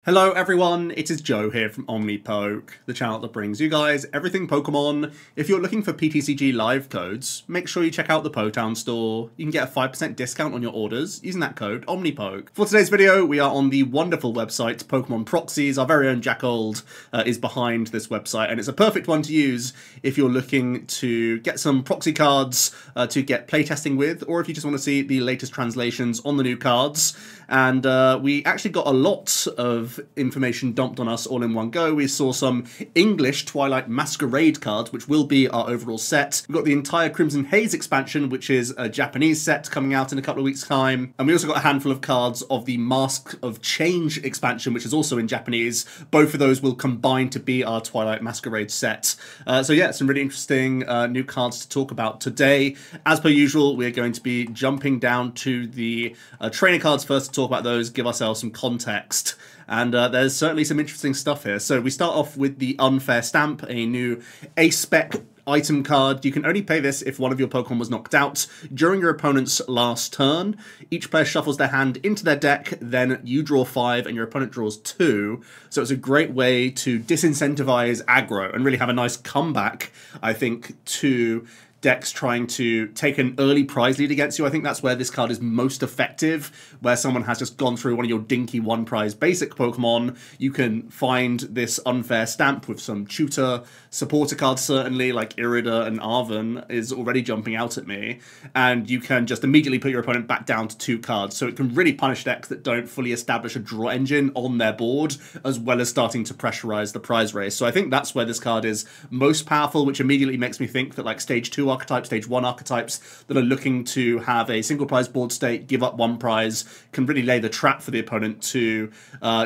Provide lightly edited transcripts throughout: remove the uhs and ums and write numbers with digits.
Hello everyone, it is Joe here from OmniPoke, the channel that brings you guys everything Pokemon. If you're looking for PTCG live codes, make sure you check out the Potown store. You can get a 5% discount on your orders using that code OmniPoke. For today's video, we are on the wonderful website Pokemon Proxies. Our very own Jack Old is behind this website, and it's a perfect one to use if you're looking to get some proxy cards to get playtesting with, or if you just want to see the latest translations on the new cards. And we actually got a lot of information dumped on us all in one go. We saw some English Twilight Masquerade cards, which will be our overall set. We've got the entire Crimson Haze expansion, which is a Japanese set coming out in a couple of weeks' time. And we also got a handful of cards of the Mask of Change expansion, which is also in Japanese. Both of those will combine to be our Twilight Masquerade set. So yeah, some really interesting new cards to talk about today. As per usual, we're going to be jumping down to the trainer cards first to talk about those, give ourselves some context. And there's certainly some interesting stuff here. So we start off with the Unfair Stamp, a new A-Spec item card. You can only play this if one of your Pokemon was knocked out during your opponent's last turn. Each player shuffles their hand into their deck, then you draw 5 and your opponent draws 2. So it's a great way to disincentivize aggro and really have a nice comeback, I think, to decks trying to take an early prize lead against you. I think that's where this card is most effective, where someone has just gone through one of your dinky one prize basic Pokemon. You can find this Unfair Stamp with some tutor supporter cards, certainly, like Irida and Arven is already jumping out at me, and you can just immediately put your opponent back down to 2 cards. So it can really punish decks that don't fully establish a draw engine on their board, as well as starting to pressurize the prize race. So I think that's where this card is most powerful, which immediately makes me think that like Stage 2 archetypes, Stage 1 archetypes that are looking to have a single prize board state, give up 1 prize, can really lay the trap for the opponent to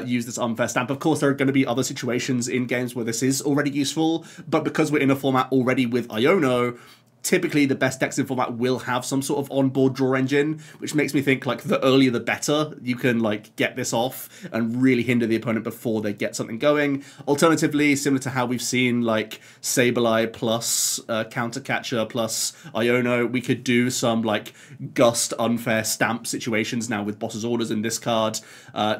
use this Unfair Stamp. Of course, there are going to be other situations in games where this is already useful, but because we're in a format already with Iono, typically the best decks in format will have some sort of onboard draw engine, which makes me think like the earlier the better. You can like get this off and really hinder the opponent before they get something going. Alternatively, similar to how we've seen like Sableye plus Countercatcher plus Iono, we could do some like Gust Unfair Stamp situations now with Boss's Orders in this card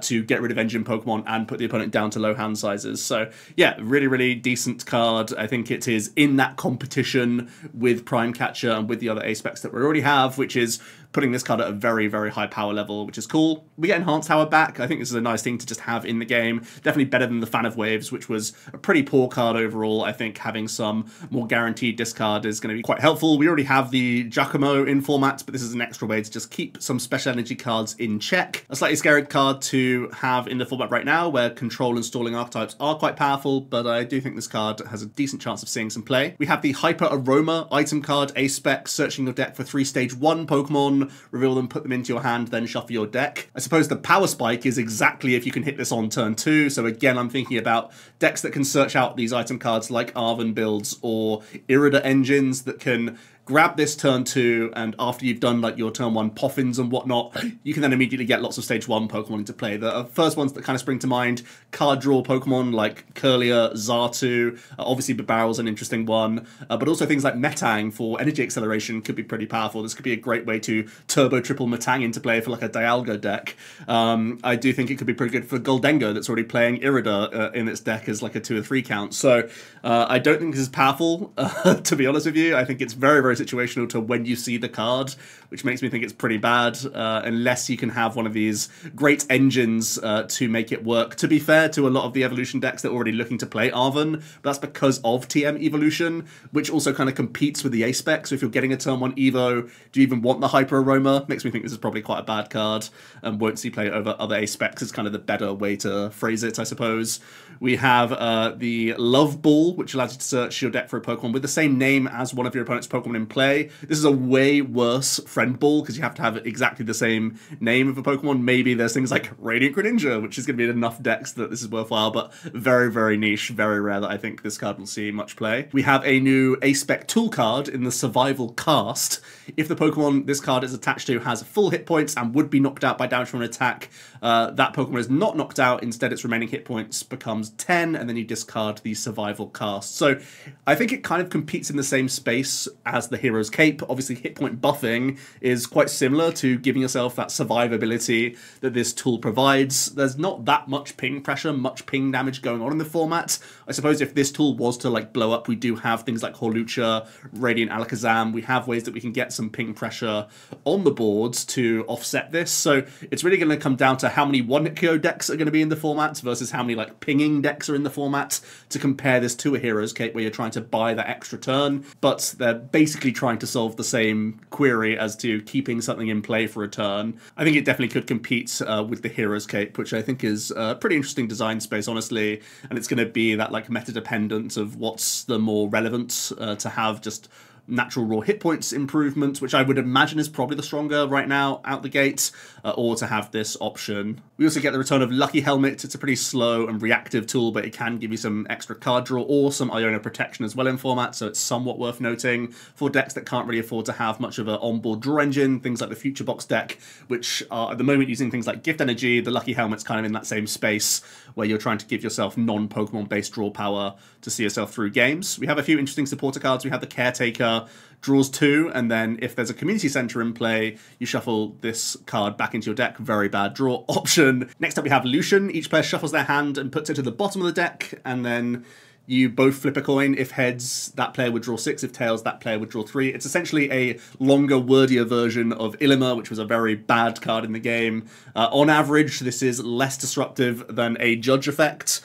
to get rid of engine Pokemon and put the opponent down to low hand sizes. So yeah, really, really decent card. I think it is in that competition with Prime Catcher and with the other A-Specs that we already have, which is putting this card at a very, very high power level, which is cool. We get Enhanced Power back. I think this is a nice thing to just have in the game. Definitely better than the Fan of Waves, which was a pretty poor card overall. I think having some more guaranteed discard is going to be quite helpful. We already have the Giacomo in format, but this is an extra way to just keep some special energy cards in check. A slightly scary card to have in the format right now, where control and stalling archetypes are quite powerful, but I do think this card has a decent chance of seeing some play. We have the Hyper Aroma item card, A-Spec, searching your deck for 3 Stage 1 Pokemon, reveal them, put them into your hand, then shuffle your deck. I suppose the Power Spike is exactly if you can hit this on turn 2, so again I'm thinking about decks that can search out these item cards like Arven builds or Irida engines that can grab this turn 2, and after you've done like your turn 1 Poffins and whatnot, you can then immediately get lots of Stage 1 Pokemon into play. The first ones that kind of spring to mind, card draw Pokemon like Curlier, Xatu, obviously Barrel's an interesting one, but also things like Metang for energy acceleration could be pretty powerful. This could be a great way to turbo triple Metang into play for like a Dialga deck. I do think it could be pretty good for Goldengo that's already playing Irida in its deck as like a 2 or 3 count. So I don't think this is powerful, to be honest with you. I think it's very, very situational to when you see the card, which makes me think it's pretty bad, unless you can have one of these great engines to make it work. To be fair to a lot of the evolution decks that are already looking to play Arven, but that's because of TM evolution, which also kind of competes with the A-Spec. So if you're getting a turn 1 Evo, do you even want the Hyper Aroma? Makes me think this is probably quite a bad card and won't see play over other A-Specs is kind of the better way to phrase it, I suppose. We have the Love Ball, which allows you to search your deck for a Pokemon with the same name as one of your opponent's Pokemon in play. This is a way worse Friend Ball because you have to have exactly the same name of a Pokemon. Maybe there's things like Radiant Greninja, which is going to be in enough decks that this is worthwhile, but very, very niche, very rare that I think this card will see much play. We have a new A-Spec tool card in the Survival Cast. If the Pokemon this card is attached to has full hit points and would be knocked out by damage from an attack, that Pokemon is not knocked out. Instead, its remaining hit points becomes 10, and then you discard the Survival Cast. So I think it kind of competes in the same space as the the Hero's Cape. Obviously, hit point buffing is quite similar to giving yourself that survivability that this tool provides. There's not that much ping pressure, much ping damage going on in the format. I suppose if this tool was to like blow up, we do have things like Horlucha, Radiant Alakazam. We have ways that we can get some ping pressure on the boards to offset this. So it's really going to come down to how many one-hit KO decks are going to be in the format versus how many like pinging decks are in the format to compare this to a Hero's Cape where you're trying to buy that extra turn, but they're basically trying to solve the same query as to keeping something in play for a turn. I think it definitely could compete with the Hero's Cape, which I think is a pretty interesting design space, honestly, and it's going to be that like meta dependent of what's the more relevant to have just natural raw hit points improvement, which I would imagine is probably the stronger right now out the gate, or to have this option. We also get the return of Lucky Helmet. It's a pretty slow and reactive tool, but it can give you some extra card draw or some Iona protection as well in format, so it's somewhat worth noting for decks that can't really afford to have much of an onboard draw engine, things like the Future Box deck, which are at the moment using things like Gift Energy. The Lucky Helmet's kind of in that same space where you're trying to give yourself non-Pokemon based draw power to see yourself through games. We have a few interesting supporter cards. We have the Caretaker, draws 2, and then if there's a community center in play, you shuffle this card back into your deck. Very bad draw option. Next up we have Lucian. Each player shuffles their hand and puts it to the bottom of the deck, and then you both flip a coin. If heads, that player would draw 6. If tails, that player would draw 3. It's essentially a longer, wordier version of Illimer, which was a very bad card in the game. On average, this is less disruptive than a Judge effect,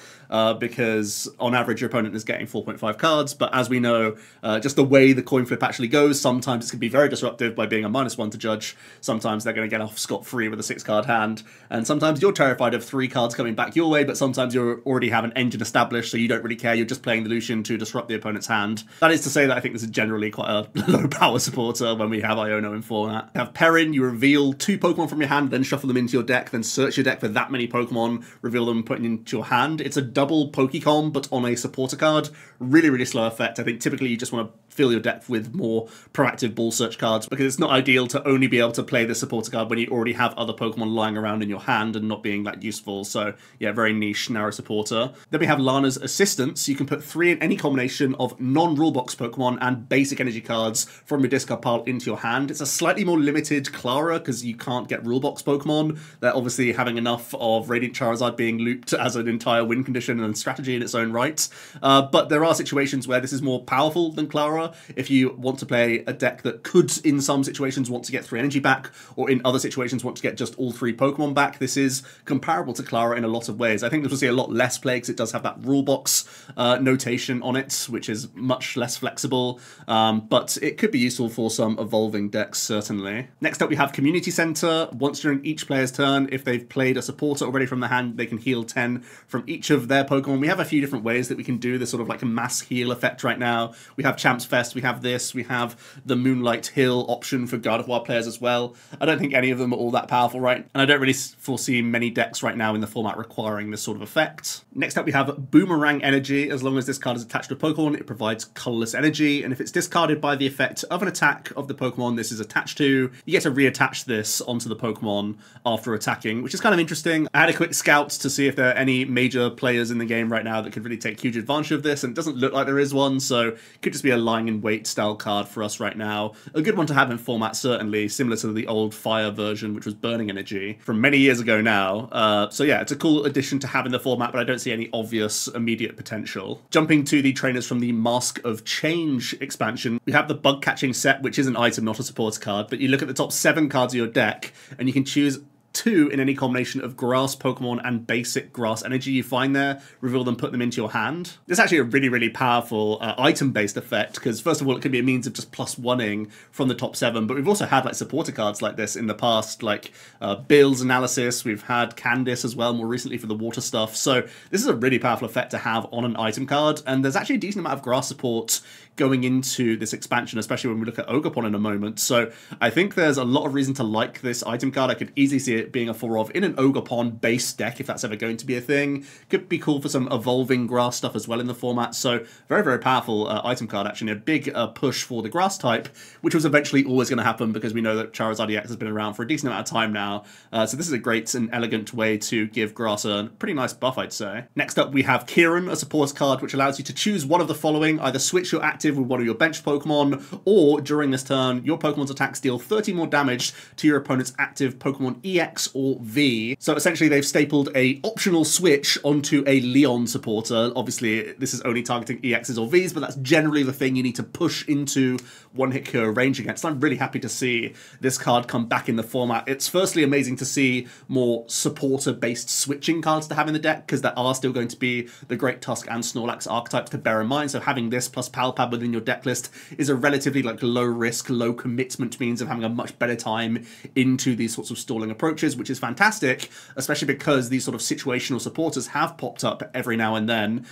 because on average your opponent is getting 4.5 cards, but as we know, just the way the coin flip actually goes, sometimes it can be very disruptive by being a -1 to Judge, sometimes they're going to get off scot-free with a 6-card hand, and sometimes you're terrified of 3 cards coming back your way, but sometimes you already have an engine established, so you don't really care, you're just playing the Lucian to disrupt the opponent's hand. That is to say that I think this is generally quite a low power supporter when we have Iono in format. You have Perrin. You reveal 2 Pokemon from your hand, then shuffle them into your deck, then search your deck for that many Pokemon, reveal them, put them into your hand. It's a double Pokecom, but on a supporter card. Really, really slow effect. I think typically you just want to fill your deck with more proactive ball search cards, because it's not ideal to only be able to play the supporter card when you already have other Pokemon lying around in your hand and not being that useful. So yeah, very niche, narrow supporter. Then we have Lana's Assistance. You can put 3 in any combination of non-rulebox Pokemon and basic energy cards from your discard pile into your hand. It's a slightly more limited Clara because you can't get rulebox Pokemon. They're obviously having enough of Radiant Charizard being looped as an entire win condition and strategy in its own right. But there are situations where this is more powerful than Clara. If you want to play a deck that could, in some situations, want to get 3 energy back, or in other situations want to get just all 3 Pokemon back, this is comparable to Clara in a lot of ways. I think this will see a lot less play because it does have that rule box notation on it, which is much less flexible, but it could be useful for some evolving decks, certainly. Next up we have Community Center. Once during each player's turn, if they've played a supporter already from the hand, they can heal 10 from each of their Pokemon. We have a few different ways that we can do this sort of like a mass heal effect right now. We have Champs Fest, we have this, we have the Moonlight Hill option for Gardevoir players as well. I don't think any of them are all that powerful, right? And I don't really foresee many decks right now in the format requiring this sort of effect. Next up we have Boomerang Energy. As long as this card is attached to a Pokemon, it provides colorless energy, and if it's discarded by the effect of an attack of the Pokemon this is attached to, you get to reattach this onto the Pokemon after attacking, which is kind of interesting. I had a quick scout to see if there are any major players in the game right now that could really take huge advantage of this, and it doesn't look like there is one, so it could just be a lying in wait style card for us right now. A good one to have in format, certainly, similar to the old Fire version, which was Burning Energy from many years ago now. So yeah, it's a cool addition to have in the format, but I don't see any obvious immediate potential. Jumping to the trainers from the Mask of Change expansion, we have the Bug Catching set, which is an item, not a supporter card, but you look at the top 7 cards of your deck, and you can choose 2 in any combination of grass Pokemon and basic grass energy you find there, reveal them, put them into your hand. This is actually a really, really powerful item-based effect, because first of all, it can be a means of just +1ing from the top 7, but we've also had like supporter cards like this in the past, like Bill's Analysis, we've had Candice as well, more recently for the water stuff, so this is a really powerful effect to have on an item card, and there's actually a decent amount of grass support going into this expansion, especially when we look at Ogerpon in a moment, so I think there's a lot of reason to like this item card. I could easily see it it being a 4 of in an Ogerpon base deck, if that's ever going to be a thing. Could be cool for some evolving grass stuff as well in the format, so very, very powerful item card, actually. A big push for the grass type, which was eventually always going to happen because we know that Charizard EX has been around for a decent amount of time now, so this is a great and elegant way to give grass a pretty nice buff, I'd say. Next up, we have Kieran, a support card, which allows you to choose one of the following: either switch your active with one of your bench Pokemon, or during this turn, your Pokemon's attacks deal 30 more damage to your opponent's active Pokemon EX or V. So essentially, they've stapled a optional switch onto a Leon supporter. Obviously, this is only targeting EXs or Vs, but that's generally the thing you need to push into one-hit KO range against. I'm really happy to see this card come back in the format. It's firstly amazing to see more supporter-based switching cards to have in the deck, because there are still going to be the Great Tusk and Snorlax archetypes to bear in mind, so having this plus Palpad within your deck list is a relatively low risk, low commitment means of having a much better time into these sorts of stalling approaches, which is fantastic, especially because these sort of situational supporters have popped up every now and then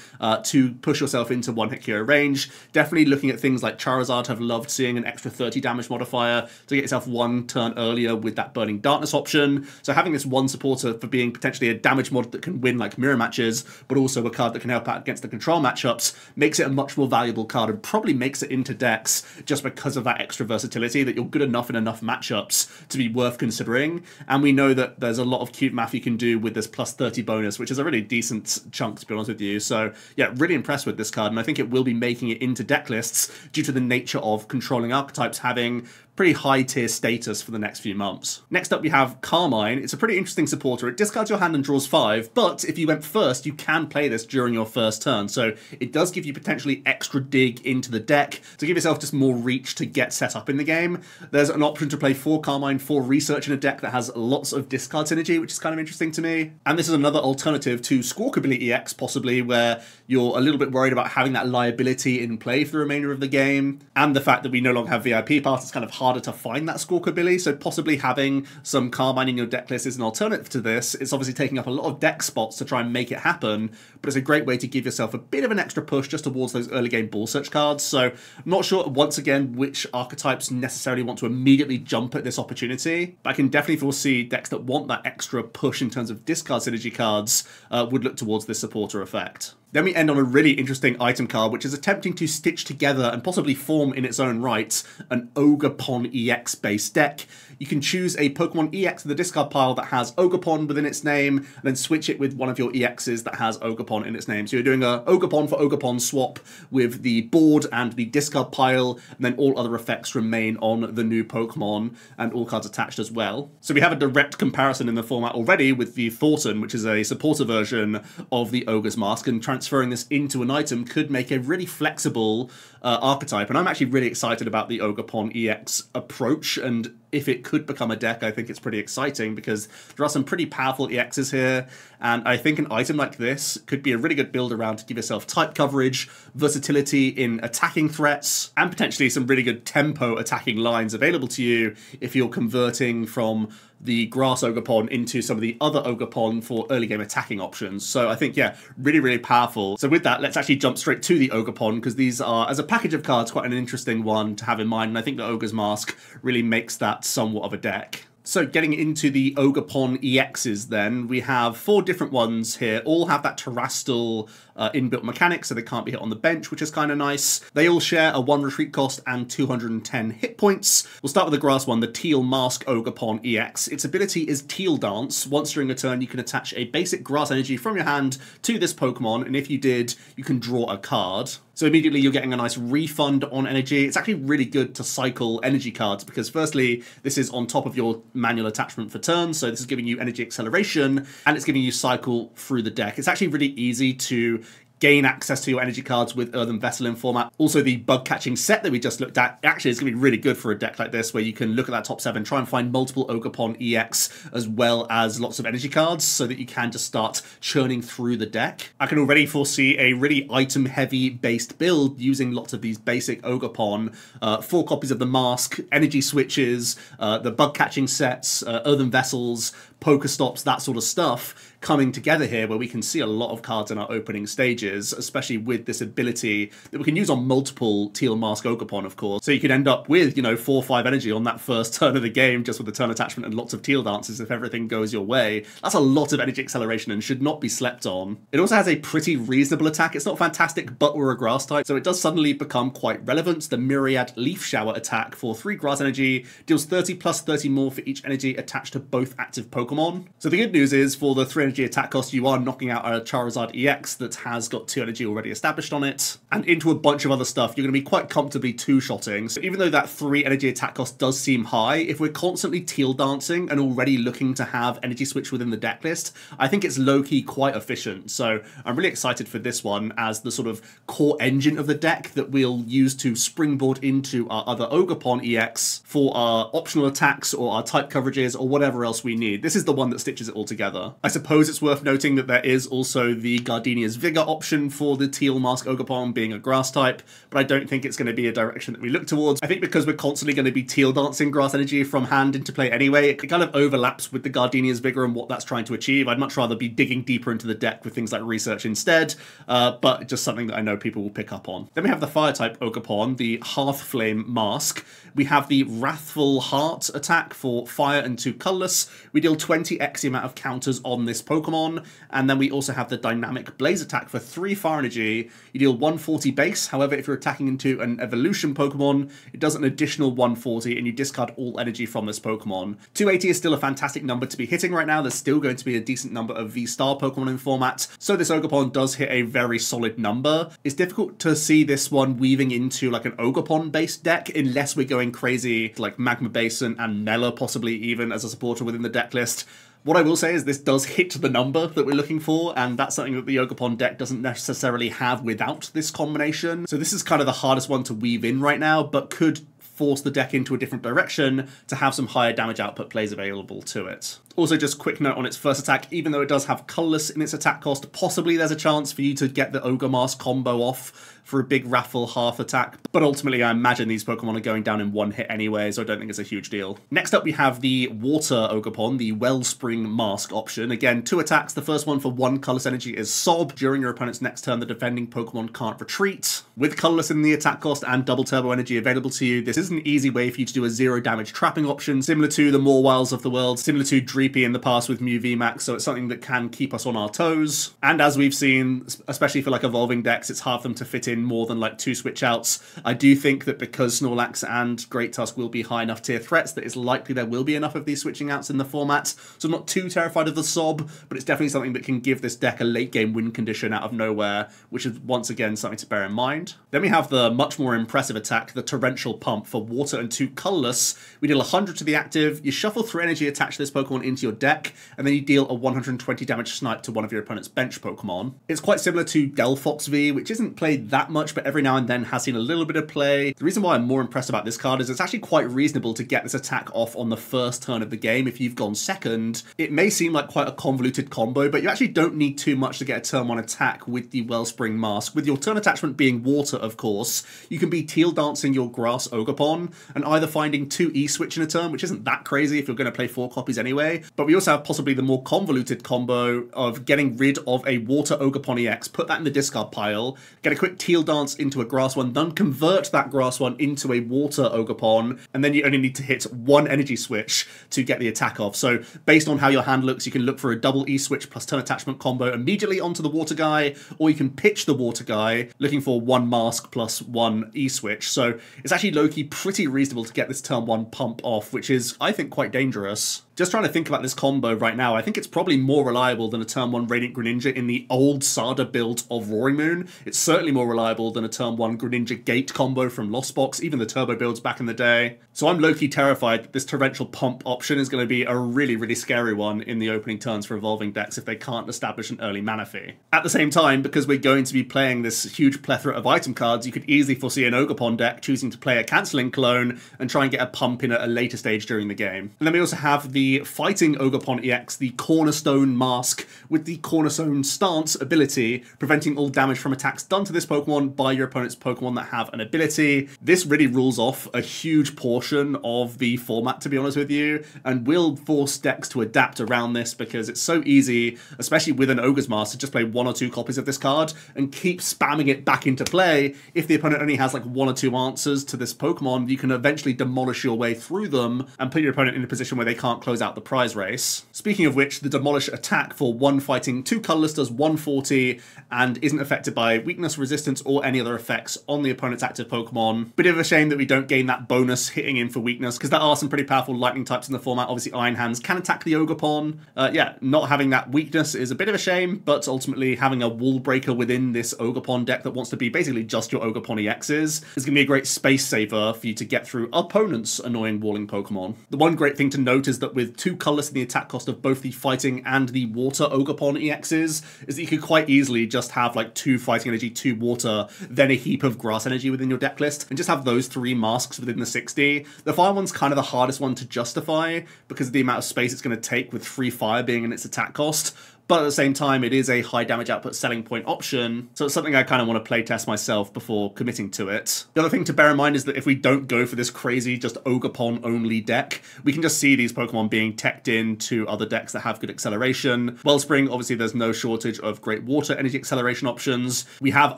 to push yourself into one-hit KO range. Definitely looking at things like Charizard, have loved seeing an extra 30 damage modifier to get yourself one turn earlier with that Burning Darkness option. So having this one supporter for being potentially a damage mod that can win like mirror matches, but also a card that can help out against the control matchups, makes it a much more valuable card and probably makes it into decks just because of that extra versatility, that you're good enough in enough matchups to be worth considering. And we know that there's a lot of cute math you can do with this plus 30 bonus, which is a really decent chunk, to be honest with you. So yeah, really impressed with this card, and I think it will be making it into deck lists due to the nature of controlling archetypes having pretty high tier status for the next few months. Next up, we have Carmine. It's a pretty interesting supporter. It discards your hand and draws 5, but if you went first, you can play this during your first turn. So it does give you potentially extra dig into the deck to give yourself just more reach to get set up in the game. There's an option to play 4 Carmine, 4 Research in a deck that has lots of discard synergy, which is kind of interesting to me. And this is another alternative to Squawkabilly EX, possibly, where you're a little bit worried about having that liability in play for the remainder of the game, and the fact that we no longer have VIP Pass, it's kind of harder to find that Squawkabilly, so possibly having some Carmine in your deck list is an alternative to this. It's obviously taking up a lot of deck spots to try and make it happen, but it's a great way to give yourself a bit of an extra push just towards those early game ball search cards. So I'm not sure, once again, which archetypes necessarily want to immediately jump at this opportunity, but I can definitely foresee decks that want that extra push in terms of discard synergy cards would look towards this supporter effect. Then we end on a really interesting item card, which is attempting to stitch together and possibly form in its own right an Ogerpon EX based deck. You can choose a Pokemon EX in the discard pile that has Ogerpon within its name, and then switch it with one of your EXs that has Ogerpon in its name. So you're doing a Ogerpon for Ogerpon swap with the board and the discard pile, and then all other effects remain on the new Pokemon, and all cards attached as well. So we have a direct comparison in the format already with the Thornton, which is a supporter version of the Ogre's Mask, and transferring this into an item could make a really flexible archetype. And I'm actually really excited about the Ogerpon EX approach, and if it could become a deck, I think it's pretty exciting because there are some pretty powerful EXs here, and I think an item like this could be a really good build around to give yourself type coverage, versatility in attacking threats, and potentially some really good tempo attacking lines available to you if you're converting from the grass Ogerpon into some of the other Ogerpon for early game attacking options. So I think, yeah, really, really powerful. So with that, let's actually jump straight to the Ogerpon, because these are, as a package of cards, quite an interesting one to have in mind, and I think the Ogre's Mask really makes that somewhat of a deck. So getting into the Ogerpon EXs then, we have 4 different ones here. All have that Terrastal inbuilt mechanic, so they can't be hit on the bench, which is kind of nice. They all share a 1 retreat cost and 210 hit points. We'll start with the grass one, the Teal Mask Ogerpon EX. Its ability is Teal Dance. Once during a turn, you can attach a basic grass energy from your hand to this Pokemon, and if you did, you can draw a card. So immediately you're getting a nice refund on energy. It's actually really good to cycle energy cards because firstly, this is on top of your manual attachment for turns, so this is giving you energy acceleration, and it's giving you cycle through the deck. It's actually really easy to gain access to your energy cards with Earthen Vessel in format. Also, the bug catching set that we just looked at actually is going to be really good for a deck like this, where you can look at that top 7, try and find multiple Ogerpon EX as well as lots of energy cards, so that you can just start churning through the deck. I can already foresee a really item heavy based build using lots of these basic Ogerpon, 4 copies of the mask, energy switches, the bug catching sets, Earthen Vessels, Pokestops, that sort of stuff coming together here, where we can see a lot of cards in our opening stages, especially with this ability that we can use on multiple Teal Mask Ogerpon, of course. So you could end up with, 4 or 5 energy on that first turn of the game, just with the turn attachment and lots of Teal Dances if everything goes your way. That's a lot of energy acceleration and should not be slept on. It also has a pretty reasonable attack. It's not fantastic, but we're a grass type, so it does suddenly become quite relevant. The Myriad Leaf Shower attack for 3 grass energy deals 30 plus 30 more for each energy attached to both active Pokemon. So the good news is, for the 3 energy attack cost, you are knocking out a Charizard EX that has got 2 energy already established on it, and into a bunch of other stuff. You're going to be quite comfortably 2-shotting. So even though that 3 energy attack cost does seem high, if we're constantly Teal Dancing and already looking to have energy switch within the deck list, I think it's low-key quite efficient. So I'm really excited for this one as the sort of core engine of the deck that we'll use to springboard into our other Ogerpon EX for our optional attacks or our type coverages or whatever else we need. This is the one that stitches it all together. I suppose it's worth noting that there is also the Gardenia's Vigor option for the Teal Mask Ogerpon being a grass type, but I don't think it's going to be a direction that we look towards. I think because we're constantly going to be Teal Dancing grass energy from hand into play anyway, it kind of overlaps with the Gardenia's Vigor and what that's trying to achieve. I'd much rather be digging deeper into the deck with things like research instead, but just something that I know people will pick up on. Then we have the fire type Ogerpon, the Hearthflame Mask. We have the Wrathful Heart attack for fire and 2 colorless. We deal 20x the amount of counters on this Pokemon, and then we also have the Dynamic Blaze attack for 3 fire energy. You deal 140 base, however if you're attacking into an evolution Pokemon, it does an additional 140 and you discard all energy from this Pokemon. 280 is still a fantastic number to be hitting right now. There's still going to be a decent number of V-Star Pokemon in format, so this Ogerpon does hit a very solid number. It's difficult to see this one weaving into like an Ogerpon based deck unless we're going crazy like Magma Basin and Mela possibly even as a supporter within the deck list. What I will say is this does hit the number that we're looking for, and that's something that the Ogerpon deck doesn't necessarily have without this combination. So this is kind of the hardest one to weave in right now, but could force the deck into a different direction to have some higher damage output plays available to it. Also, just quick note on its first attack, even though it does have colorless in its attack cost, possibly there's a chance for you to get the Ogre Mask combo off for a big Raffle half attack, but ultimately I imagine these Pokemon are going down in 1 hit anyway, so I don't think it's a huge deal. Next up we have the Water Ogerpon, the Wellspring Mask option. Again, 2 attacks. The first one for 1 colorless energy is Sob. During your opponent's next turn, the defending Pokemon can't retreat. With colorless in the attack cost and double turbo energy available to you, this is an easy way for you to do a 0 damage trapping option, similar to the Mawwiles of the world, similar to Dreepy in the past with Mew VMAX, so it's something that can keep us on our toes. And as we've seen, especially for like evolving decks, it's hard for them to fit in more than like 2 switch outs. I do think that because Snorlax and Great Tusk will be high enough tier threats, that it's likely there will be enough of these switching outs in the format. So I'm not too terrified of the Sob, but it's definitely something that can give this deck a late game win condition out of nowhere, which is once again something to bear in mind. Then we have the much more impressive attack, the Torrential Pump for water and 2 colorless. We deal 100 to the active, you shuffle 3 energy attached to this Pokemon into your deck, and then you deal a 120 damage snipe to one of your opponent's bench Pokemon. It's quite similar to Delphox V, which isn't played that much, but every now and then has seen a little bit of play. The reason why I'm more impressed about this card is it's actually quite reasonable to get this attack off on the first turn of the game if you've gone second. It may seem like quite a convoluted combo, but you actually don't need too much to get a turn 1 attack with the Wellspring Mask. With your turn attachment being water, of course, you can be Teal Dancing your Grass Ogerpon and either finding 2 E-switch in a turn, which isn't that crazy if you're going to play 4 copies anyway, but we also have possibly the more convoluted combo of getting rid of a Water Ogerpon EX, put that in the discard pile, get a quick Teal Dance into a Grass one, then convert that Grass one into a Water Ogerpon, and then you only need to hit 1 energy switch to get the attack off. So based on how your hand looks, you can look for a double E-switch plus turn attachment combo immediately onto the Water guy, or you can pitch the Water guy looking for 1 mask plus 1 E-switch. So it's actually low-key pretty reasonable to get this turn 1 pump off, which is, I think, quite dangerous. Just trying to think about this combo right now, I think it's probably more reliable than a turn 1 Radiant Greninja in the old Sada build of Roaring Moon. It's certainly more reliable than a turn 1 Greninja Gate combo from Lost Box, even the turbo builds back in the day. So I'm low-key terrified that this Torrential Pump option is going to be a really, really scary one in the opening turns for evolving decks if they can't establish an early mana fee. At the same time, because we're going to be playing this huge plethora of item cards, you could easily foresee an Ogerpon deck choosing to play a Cancel Battling Clone and try and get a pump in at a later stage during the game. And then we also have the Fighting Ogerpon EX, the Cornerstone Mask with the Cornerstone Stance ability, preventing all damage from attacks done to this Pokemon by your opponent's Pokemon that have an ability. This really rules off a huge portion of the format, to be honest with you, and will force decks to adapt around this because it's so easy, especially with an Ogre's Mask, to just play 1 or 2 copies of this card and keep spamming it back into play. If the opponent only has like 1 or 2 answers to this Pokemon, you can eventually demolish your way through them and put your opponent in a position where they can't close out the prize race. Speaking of which, the Demolish attack for 1 fighting, 2 colorless does 140 and isn't affected by weakness, resistance, or any other effects on the opponent's active Pokemon. Bit of a shame that we don't gain that bonus hitting in for weakness, because there are some pretty powerful lightning types in the format. Obviously, Iron Hands can attack the Ogerpon. Yeah, not having that weakness is a bit of a shame, but ultimately having a wall breaker within this Ogerpon deck that wants to be basically just your Ogerpon EXs is going to be a great space saver for you to get through opponents' annoying walling Pokemon. The one great thing to note is that with 2 colorless in the attack cost of both the Fighting and the Water Ogerpon EXs, is that you could quite easily just have like 2 Fighting Energy, 2 Water, then a heap of Grass Energy within your deck list, and just have those 3 masks within the 60. The Fire one's kind of the hardest one to justify because of the amount of space it's going to take with 3 Fire being in its attack cost. But at the same time, it is a high damage output selling point option, so it's something I kind of want to play test myself before committing to it. The other thing to bear in mind is that if we don't go for this crazy just Ogerpon only deck, we can just see these Pokemon being teched into other decks that have good acceleration. Wellspring, obviously there's no shortage of great water energy acceleration options. We have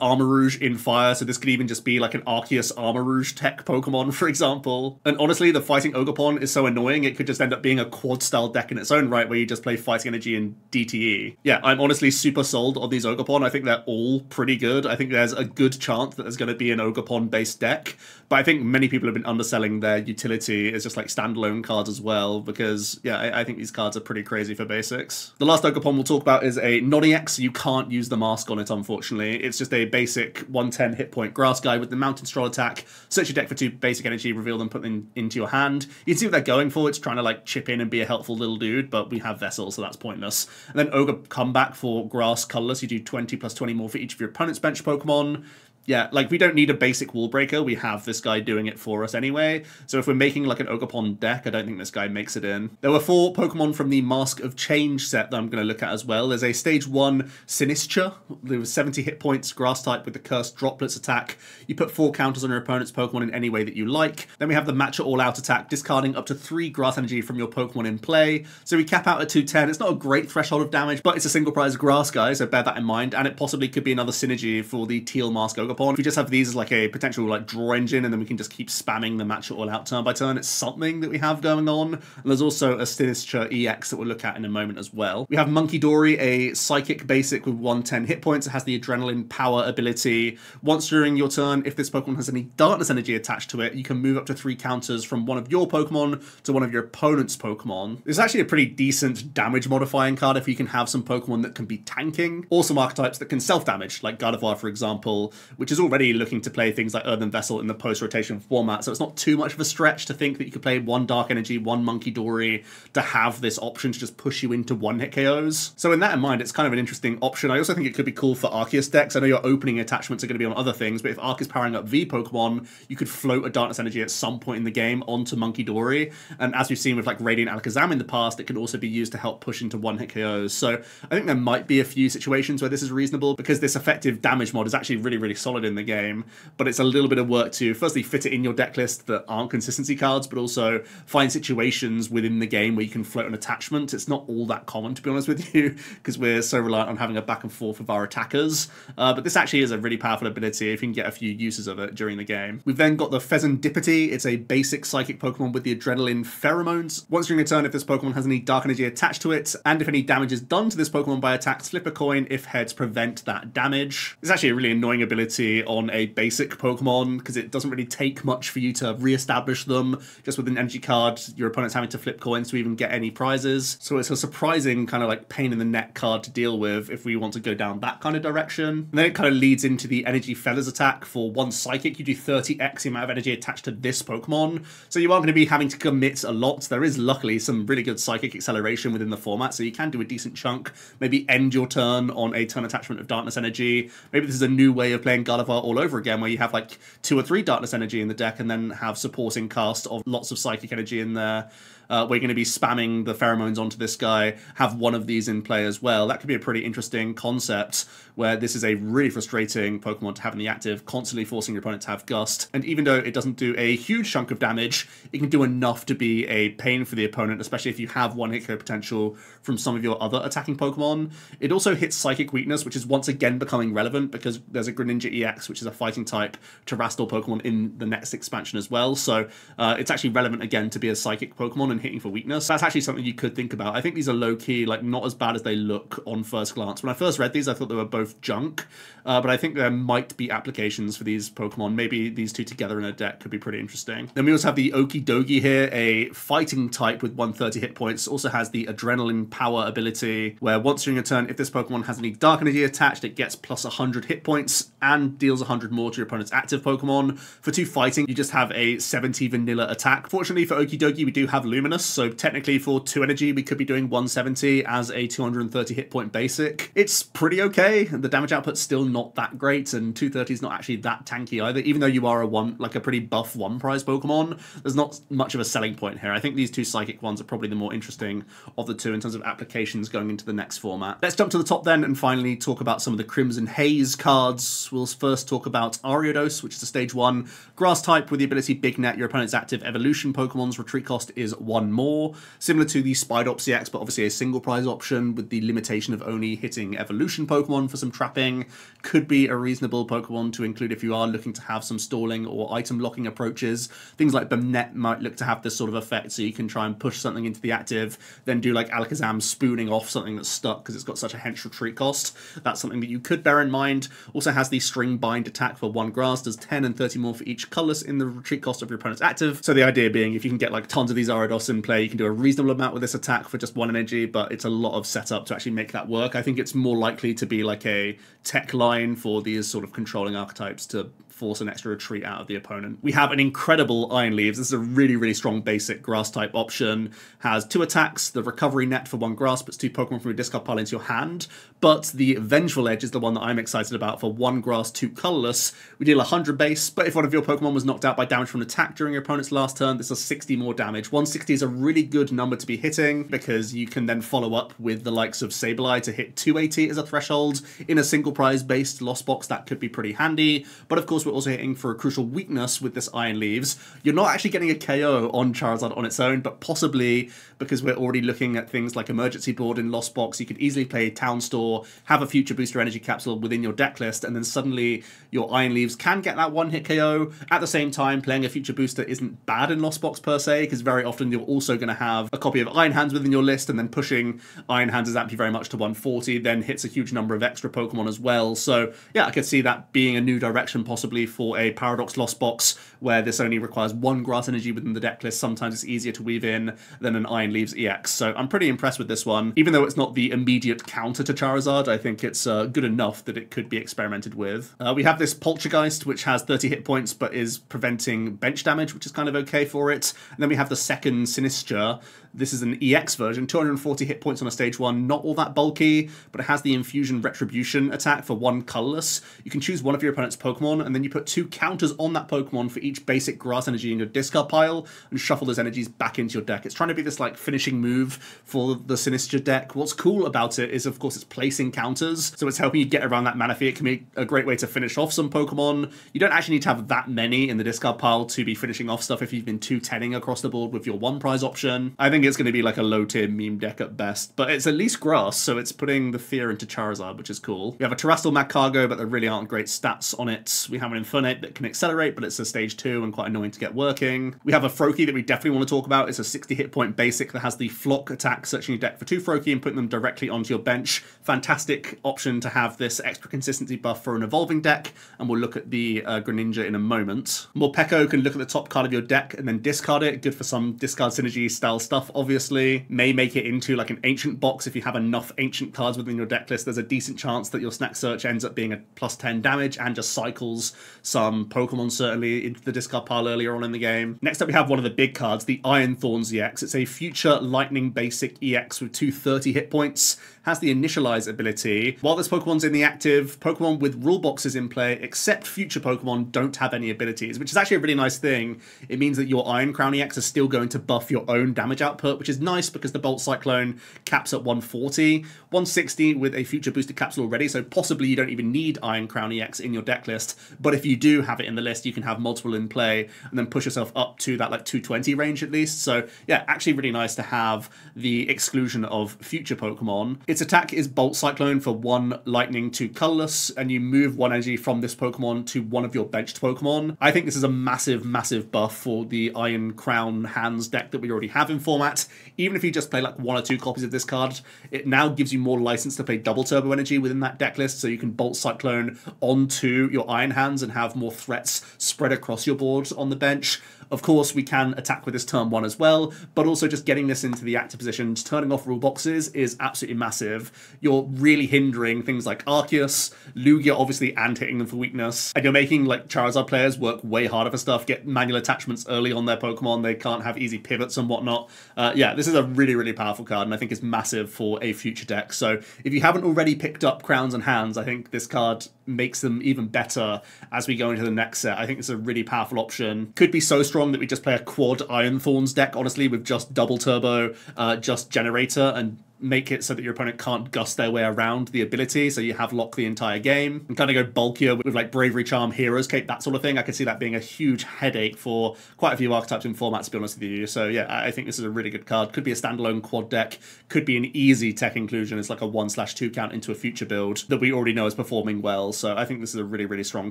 Armarouge in fire, so this could even just be like an Arceus Armarouge tech Pokemon, for example. And honestly, the Fighting Ogerpon is so annoying, it could just end up being a quad style deck in its own right, where you just play Fighting Energy and DTE. Yeah, I'm honestly super sold on these Ogerpon. I think they're all pretty good. I think there's a good chance that there's going to be an Ogerpon-based deck, but I think many people have been underselling their utility as just like standalone cards as well, because, yeah, I think these cards are pretty crazy for basics. The last Ogerpon we'll talk about is a non-EX. You can't use the mask on it, unfortunately. It's just a basic 110 hit point grass guy with the Mountain Stroll attack. Search your deck for 2 basic energy, reveal them, put them into your hand. You can see what they're going for. It's trying to like chip in and be a helpful little dude, but we have Vessel, so that's pointless. And then Ogre Comeback for grass colorless. You do 20 plus 20 more for each of your opponent's bench Pokemon. Yeah, like we don't need a basic wall breaker. We have this guy doing it for us anyway. So if we're making like an Ogerpon deck, I don't think this guy makes it in. There were 4 Pokemon from the Mask of Change set that I'm going to look at as well. There's a Stage 1 Sinistra. There was 70 hit points, grass type with the Cursed Droplets attack. You put 4 counters on your opponent's Pokemon in any way that you like. Then we have the Matcha All Out attack, discarding up to 3 grass energy from your Pokemon in play. So we cap out at 210. It's not a great threshold of damage, but it's a single prize grass guy, so bear that in mind. And it possibly could be another synergy for the Teal Mask Ogerpon. If we just have these as like a potential like draw engine, and then we can just keep spamming the Matcha All Out turn by turn, it's something that we have going on. And there's also a Sinistra EX that we'll look at in a moment as well. We have Monkey Dory, a psychic basic with 110 hit points. It has the Adrenaline Power ability. Once during your turn, if this Pokemon has any darkness energy attached to it, you can move up to 3 counters from one of your Pokemon to one of your opponent's Pokemon. It's actually a pretty decent damage modifying card if you can have some Pokemon that can be tanking, or some archetypes that can self-damage, like Gardevoir, for example, which is already looking to play things like Earthen Vessel in the post-rotation format, so it's not too much of a stretch to think that you could play 1 Dark Energy, 1 Monkey Dory to have this option to just push you into 1-hit KOs. So in that in mind, it's kind of an interesting option. I also think it could be cool for Arceus decks. I know your opening attachments are going to be on other things, but if Arc is powering up V Pokemon, you could float a Darkness Energy at some point in the game onto Monkey Dory, and as we've seen with like Radiant Alakazam in the past, it can also be used to help push into 1-hit KOs. So I think there might be a few situations where this is reasonable, because this effective damage mod is actually really, really solid in the game, but it's a little bit of work to firstly fit it in your deck list that aren't consistency cards, but also find situations within the game where you can float an attachment. It's not all that common, to be honest with you, because we're so reliant on having a back and forth with our attackers, but this actually is a really powerful ability if you can get a few uses of it during the game. We've then got the Pheasantipity. It's a basic psychic Pokemon with the Adrenaline Pheromones. Once during a turn, if this Pokemon has any dark energy attached to it, and if any damage is done to this Pokemon by attacks, flip a coin. If heads, prevent that damage. It's actually a really annoying ability on a basic Pokemon, because it doesn't really take much for you to re-establish them. Just with an energy card, your opponent's having to flip coins to even get any prizes. So it's a surprising kind of like pain in the neck card to deal with if we want to go down that kind of direction. And then it kind of leads into the Energy Feathers attack. For 1 Psychic, you do 30x the amount of energy attached to this Pokemon. So you are going to be having to commit a lot. There is luckily some really good Psychic acceleration within the format, so you can do a decent chunk. Maybe end your turn on a turn attachment of Darkness Energy. Maybe this is a new way of playing Gardevoir all over again, where you have like 2 or 3 Darkness Energy in the deck and then have supporting cast of lots of Psychic Energy in there. We're going to be spamming the pheromones onto this guy, have one of these in play as well. That could be a pretty interesting concept, where this is a really frustrating Pokemon to have in the active, constantly forcing your opponent to have Gust. And even though it doesn't do a huge chunk of damage, it can do enough to be a pain for the opponent, especially if you have one hit KO potential from some of your other attacking Pokemon. It also hits Psychic Weakness, which is once again becoming relevant because there's a Greninja EX, which is a fighting type Terrestrial Pokemon in the next expansion as well. So it's actually relevant again to be a Psychic Pokemon and hitting for weakness. That's actually something you could think about. I think these are low-key, like, not as bad as they look on first glance. When I first read these, I thought they were both junk, but I think there might be applications for these Pokemon. Maybe these two together in a deck could be pretty interesting. Then we also have the Okidogi here, a fighting type with 130 hit points. Also has the Adrenaline Power ability, where once during a turn, if this Pokemon has any Dark Energy attached, it gets plus 100 hit points and deals 100 more to your opponent's active Pokemon. For 2 fighting, you just have a 70 vanilla attack. Fortunately for Okidogi, we do have Luminous, so technically for 2 energy, we could be doing 170 as a 230 hit point basic. It's pretty okay. The damage output's still not that great, and 230 is not actually that tanky either. Even though you are a pretty buff 1-prize Pokemon, there's not much of a selling point here. I think these 2 psychic ones are probably the more interesting of the 2 in terms of applications going into the next format. Let's jump to the top then and finally talk about some of the Crimson Haze cards. We'll first talk about Ariados, which is a stage 1 grass type with the ability Big Net. Your opponent's active evolution Pokemon's retreat cost is 1 more. Similar to the Spidops EX, but obviously a single prize option with the limitation of only hitting evolution Pokemon for some trapping. Could be a reasonable Pokemon to include if you are looking to have some stalling or item locking approaches. Things like Bumnet might look to have this sort of effect, so you can try and push something into the active, then do like Alakazam spooning off something that's stuck because it's got such a hench retreat cost. That's something that you could bear in mind. Also has the String Bind attack for 1 grass, does 10 and 30 more for each colorless in the retreat cost of your opponent's active. So the idea being, if you can get like tons of these Ariados in play, you can do a reasonable amount with this attack for just 1 energy, but it's a lot of setup to actually make that work. I think it's more likely to be like a tech line for these sort of controlling archetypes to force an extra retreat out of the opponent. We have an incredible Iron Leaves. This is a really, really strong basic grass type option. Has 2 attacks, the Recovery Net for 1 grass, puts 2 Pokemon from your discard pile into your hand, but the Vengeful Edge is the one that I'm excited about. For 1 grass, 2 colorless, we deal 100 base, but if one of your Pokemon was knocked out by damage from an attack during your opponent's last turn, this does 60 more damage. 160 is a really good number to be hitting because you can then follow up with the likes of Sableye to hit 280 as a threshold. In a single prize based Lost Box, that could be pretty handy, but of course we're also hitting for a crucial weakness with this Iron Leaves. You're not actually getting a KO on Charizard on its own, but possibly because we're already looking at things like Emergency Board in Lost Box, you could easily play Town Store, have a Future Booster Energy Capsule within your deck list, and then suddenly your Iron Leaves can get that 1-hit KO. At the same time, playing a Future Booster isn't bad in Lost Box per se, because very often you're also going to have a copy of Iron Hands within your list, and then pushing Iron Hands is amped you very much to 140, then hits a huge number of extra Pokemon as well. So yeah, I could see that being a new direction possibly for a Paradox Lost Box, where this only requires 1 grass energy within the deck list. Sometimes it's easier to weave in than an Iron Leaves EX. So I'm pretty impressed with this one. Even though it's not the immediate counter to Charizard, I think it's good enough that it could be experimented with. We have this Poltergeist, which has 30 hit points, but is preventing bench damage, which is kind of okay for it. And then we have the second Sinistra. This is an EX version, 240 hit points on a stage 1, not all that bulky, but it has the Infusion Retribution attack for 1 colorless. You can choose one of your opponent's Pokemon, and then you put 2 counters on that Pokemon for each basic grass energy in your discard pile, and shuffle those energies back into your deck. It's trying to be this like finishing move for the Sinistra deck. What's cool about it is, of course, it's placing counters, so it's helping you get around that mana fee. It can be a great way to finish off some Pokemon. You don't actually need to have that many in the discard pile to be finishing off stuff if you've been 2-10ing across the board with your 1 prize option. I think it's going to be like a low-tier meme deck at best, but it's at least grass, so it's putting the fear into Charizard, which is cool. We have a Terrestrial Magcargo, but there really aren't great stats on it. We have an Infernape that can accelerate, but it's a stage 2 and quite annoying to get working. We have a Froakie that we definitely want to talk about. It's a 60 hit point basic that has the Flock attack, searching your deck for 2 Froakie and putting them directly onto your bench. Fantastic option to have this extra consistency buff for an evolving deck, and we'll look at the Greninja in a moment. Morpeko can look at the top card of your deck and then discard it. Good for some discard synergy style stuff, obviously. May make it into like an ancient box. If you have enough ancient cards within your deck list, there's a decent chance that your Snack Search ends up being a +10 damage and just cycles some Pokemon certainly into the discard pile earlier on in the game. Next up, we have one of the big cards, the Iron Thorns EX. It's a future lightning basic EX with 230 hit points. has the Initialize ability. While this Pokemon's in the active, Pokemon with rule boxes in play, except future Pokemon, don't have any abilities, which is actually a really nice thing. It means that your Iron Crown EX is still going to buff your own damage output, which is nice because the Bolt Cyclone caps at 140, 160 with a future boosted capsule already, so possibly you don't even need Iron Crown EX in your deck list, but if you do have it in the list, you can have multiple in play and then push yourself up to that like 220 range at least. So yeah, actually really nice to have the exclusion of future Pokemon. Its attack is Bolt Cyclone for 1 lightning, 2 colorless, and you move 1 energy from this Pokemon to one of your benched Pokemon. I think this is a massive buff for the Iron Crown Hands deck that we already have in format. Even if you just play like 1 or 2 copies of this card, it now gives you more license to play double turbo energy within that deck list, so you can Bolt Cyclone onto your Iron Hands and have more threats spread across your board on the bench. Of course, we can attack with this turn 1 as well, but also just getting this into the active positions, turning off rule boxes is absolutely massive. You're really hindering things like Arceus, Lugia obviously, and hitting them for weakness. And you're making like Charizard players work way harder for stuff, get manual attachments early on their Pokemon, they can't have easy pivots and whatnot. Yeah, this is a really powerful card, and I think it's massive for a future deck. So if you haven't already picked up Crowns and Hands, I think this card makes them even better as we go into the next set. I think it's a really powerful option. Could be so strong that we just play a quad Iron Thorns deck, honestly, with just double turbo, just generator, and make it so that your opponent can't gust their way around the ability, so you have lock the entire game, and kind of go bulkier with like Bravery Charm, Hero's Cape, that sort of thing. I could see that being a huge headache for quite a few archetypes in formats, to be honest with you. So yeah, I think this is a really good card. Could be a standalone quad deck, could be an easy tech inclusion. It's like a 1/2 count into a future build that we already know is performing well, so I think this is a really strong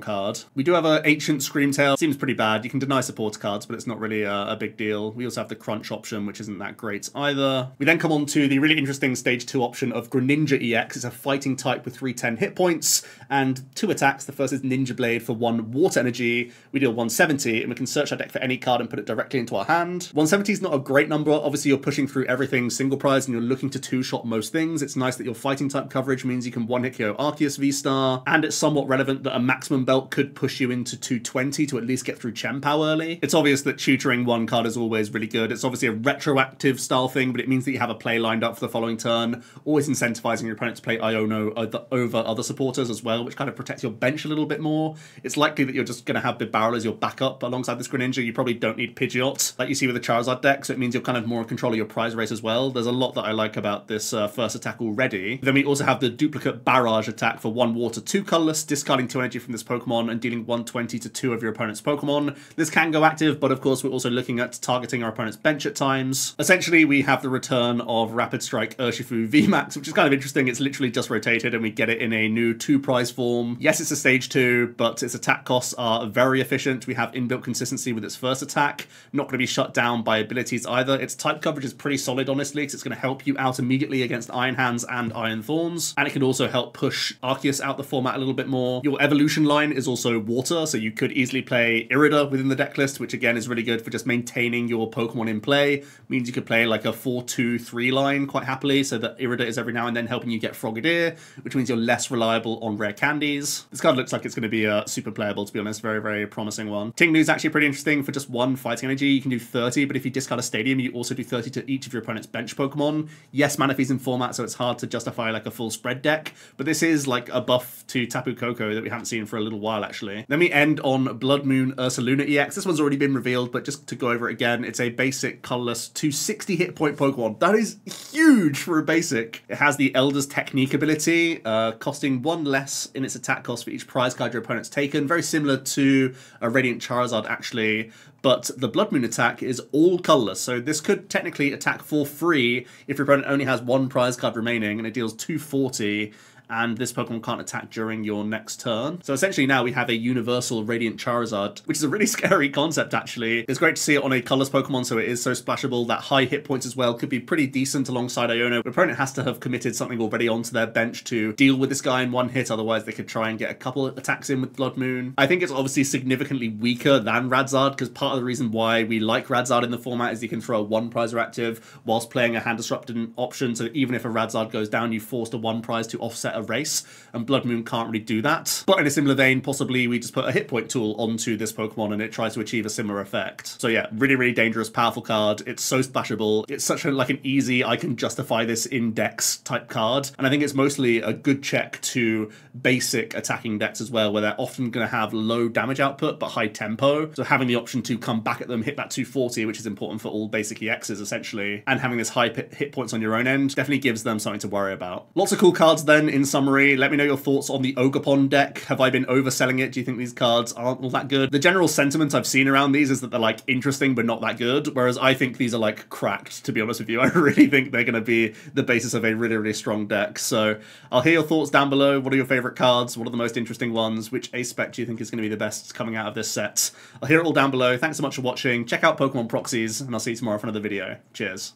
card. We do have an Ancient Screamtail. Seems pretty bad. You can deny supporter cards, but it's not really a big deal. We also have the Crunch option, which isn't that great either. We then come on to the really interesting Stage 2 option of Greninja EX. It's a fighting type with 310 hit points and 2 attacks. The first is Ninja Blade for 1 water energy. We deal 170, and we can search our deck for any card and put it directly into our hand. 170 is not a great number. Obviously, you're pushing through everything single prize and you're looking to 2-shot most things. It's nice that your fighting type coverage means you can 1-hit KO Arceus V-Star, and it's somewhat relevant that a maximum belt could push you into 220 to at least get through Chien-Pao early. It's obvious that tutoring 1 card is always really good. It's obviously a retroactive style thing, but it means that you have a play lined up for the following turn, always incentivizing your opponent to play Iono over other supporters as well, which kind of protects your bench a little bit more. It's likely that you're just going to have Bibarel as your backup alongside this Greninja. You probably don't need Pidgeot like you see with the Charizard deck, so it means you're kind of more in control of your prize race as well. There's a lot that I like about this first attack already. Then we also have the duplicate Barrage attack for 1 water, 2 colorless, discarding 2 energy from this Pokemon and dealing 120 to 2 of your opponent's Pokemon. This can go active, but of course we're also looking at targeting our opponent's bench at times. Essentially, we have the return of Rapid Strike Urshifu VMAX, which is kind of interesting. It's literally just rotated and we get it in a new 2 prize form. Yes, it's a stage 2, but its attack costs are very efficient. We have inbuilt consistency with its first attack, not going to be shut down by abilities either. Its type coverage is pretty solid, honestly, because it's going to help you out immediately against Iron Hands and Iron Thorns, and it can also help push Arceus out the format a little bit more. Your evolution line is also water, so you could easily play Irida within the deck list, which again is really good for just maintaining your Pokemon in play. Means you could play like a 4-2-3 line quite happily, so that Irida is every now and then helping you get Frogadier, which means you're less reliable on rare candies. This card looks like it's going to be super playable, to be honest. Very promising one. Tinglu is actually pretty interesting. For just 1 fighting energy, you can do 30, but if you discard a stadium, you also do 30 to each of your opponent's bench Pokemon. Yes, Manaphy's in format, so it's hard to justify like a full spread deck, but this is like a buff to Tapu Koko that we haven't seen for a little while, actually. Then we end on Blood Moon Ursaluna EX. This one's already been revealed, but just to go over it again, it's a basic colorless 260 hit point Pokemon. That is huge for a basic. It has the Elder's Technique ability, costing 1 less in its attack cost for each prize card your opponent's taken. Very similar to a Radiant Charizard, actually, but the Blood Moon attack is all colorless, so this could technically attack for free if your opponent only has 1 prize card remaining, and it deals 240. And this Pokemon can't attack during your next turn. So essentially now we have a universal Radiant Charizard, which is a really scary concept, actually. It's great to see it on a colorless Pokemon, so it is so splashable. That high hit points as well could be pretty decent alongside Iono. The opponent has to have committed something already onto their bench to deal with this guy in 1 hit, otherwise they could try and get a couple of attacks in with Blood Moon. I think it's obviously significantly weaker than Radzard, because part of the reason why we like Radzard in the format is you can throw a 1 prize active whilst playing a hand disrupting option, so even if a Radzard goes down, you forced a 1 prize to offset race, and Blood Moon can't really do that. But in a similar vein, possibly we just put a hit point tool onto this Pokemon and it tries to achieve a similar effect. So yeah, really, really dangerous, powerful card. It's so splashable. It's such a, like an easy, I can justify this in decks type card. And I think it's mostly a good check to basic attacking decks as well, where they're often going to have low damage output but high tempo. So having the option to come back at them, hit that 240, which is important for all basic EXs essentially, and having this high hit points on your own end definitely gives them something to worry about. Lots of cool cards then. In summary, let me know your thoughts on the Ogerpon deck. Have I been overselling it? Do you think these cards aren't all that good? The general sentiment I've seen around these is that they're like interesting but not that good, whereas I think these are like cracked, to be honest with you. I really think they're going to be the basis of a really, really strong deck. So I'll hear your thoughts down below. What are your favorite cards? What are the most interesting ones? Which ace spec do you think is going to be the best coming out of this set? I'll hear it all down below. Thanks so much for watching. Check out Pokemon Proxies, and I'll see you tomorrow for another video. Cheers.